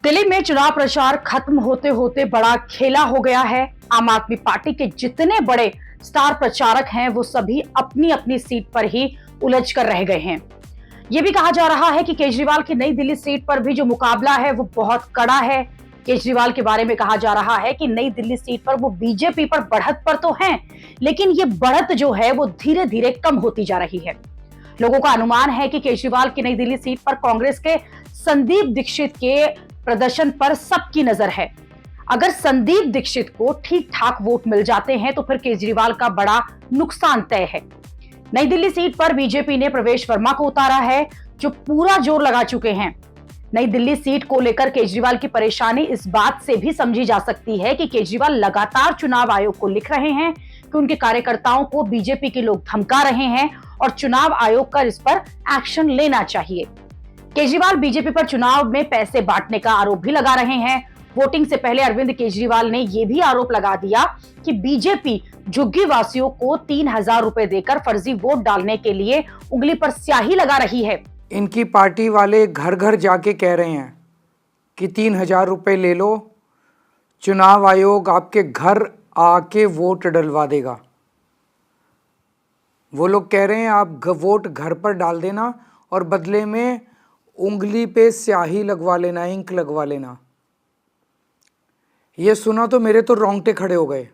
दिल्ली में चुनाव प्रचार खत्म होते होते बड़ा खेला हो गया है। आम आदमी पार्टी के जितने बड़े स्टार प्रचारक हैं वो सभी अपनी अपनी सीट पर ही उलझ कर रह गए हैं। ये भी कहा जा रहा है कि केजरीवाल की नई दिल्ली सीट पर भी जो मुकाबला है वो बहुत कड़ा है। केजरीवाल के बारे में कहा जा रहा है कि नई दिल्ली सीट पर वो बीजेपी पर बढ़त पर तो हैं, लेकिन ये बढ़त जो है वो धीरे धीरे कम होती जा रही है। लोगों का अनुमान है कि केजरीवाल की नई दिल्ली सीट पर कांग्रेस के संदीप दीक्षित के प्रदर्शन पर सबकी नजर है। अगर संदीप दीक्षित को ठीक ठाक वोट मिल जाते हैं तो फिर केजरीवाल का बड़ा नुकसान तय है। नई दिल्ली सीट पर बीजेपी ने प्रवेश वर्मा को उतारा है, जो पूरा जोर लगा चुके हैं। नई दिल्ली सीट को लेकर केजरीवाल की परेशानी इस बात से भी समझी जा सकती है कि केजरीवाल लगातार चुनाव आयोग को लिख रहे हैं कि उनके कार्यकर्ताओं को बीजेपी के लोग धमका रहे हैं और चुनाव आयोग का इस पर एक्शन लेना चाहिए। केजरीवाल बीजेपी पर चुनाव में पैसे बांटने का आरोप भी लगा रहे हैं। वोटिंग से पहले अरविंद केजरीवाल ने यह भी आरोप लगा दिया कि बीजेपी झुग्गी वासियों को 3,000 रुपए देकर फर्जी वोट डालने के लिए उंगली पर स्याही लगा रही है। इनकी पार्टी वाले घर घर जाके कह रहे हैं कि 3,000 रुपए ले लो, चुनाव आयोग आपके घर आके वोट डलवा देगा। वो लोग कह रहे हैं आप वोट घर पर डाल देना और बदले में उंगली पे स्याही लगवा लेना, इंक लगवा लेना। ये सुना तो मेरे तो रोंगटे खड़े हो गए,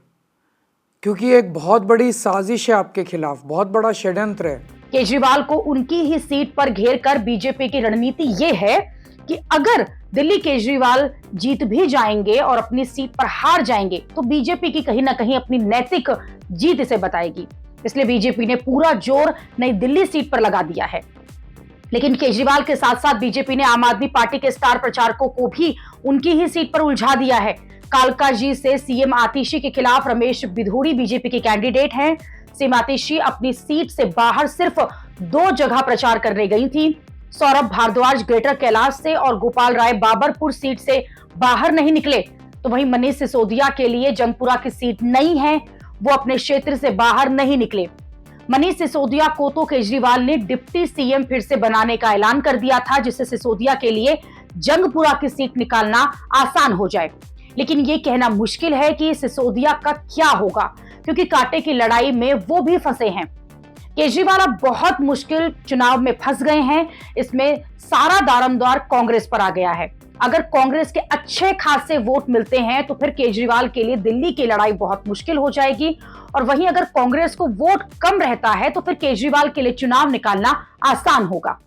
क्योंकि एक बहुत बड़ी साजिश है आपके खिलाफ, बहुत बड़ा षड्यंत्र है। केजरीवाल को उनकी ही सीट पर घेर कर बीजेपी की रणनीति ये है कि अगर दिल्ली केजरीवाल जीत भी जाएंगे और अपनी सीट पर हार जाएंगे तो बीजेपी की कहीं ना कहीं अपनी नैतिक जीत इसे बताएगी। इसलिए बीजेपी ने पूरा जोर नई दिल्ली सीट पर लगा दिया है। लेकिन केजरीवाल के साथ साथ बीजेपी ने आम आदमी पार्टी के स्टार प्रचारकों को भी उनकी ही सीट पर उलझा दिया है। कालकाजी से सीएम आतिशी के खिलाफ रमेश बिधूड़ी बीजेपी के कैंडिडेट हैं। सीएम आतिशी अपनी सीट से बाहर सिर्फ 2 जगह प्रचार करने गई थी। सौरभ भारद्वाज ग्रेटर कैलाश से और गोपाल राय बाबरपुर सीट से बाहर नहीं निकले। तो वहीं मनीष सिसोदिया के लिए जंगपुरा की सीट नहीं है, वो अपने क्षेत्र से बाहर नहीं निकले। मनीष सिसोदिया को तो केजरीवाल ने डिप्टी सीएम फिर से बनाने का ऐलान कर दिया था, जिससे सिसोदिया के लिए जंगपुरा की सीट निकालना आसान हो जाए। लेकिन ये कहना मुश्किल है कि सिसोदिया का क्या होगा, क्योंकि कांटे की लड़ाई में वो भी फंसे हैं। केजरीवाल अब बहुत मुश्किल चुनाव में फंस गए हैं। इसमें सारा दारोमदार कांग्रेस पर आ गया है। अगर कांग्रेस के अच्छे खासे वोट मिलते हैं तो फिर केजरीवाल के लिए दिल्ली की लड़ाई बहुत मुश्किल हो जाएगी, और वहीं अगर कांग्रेस को वोट कम रहता है तो फिर केजरीवाल के लिए चुनाव निकालना आसान होगा।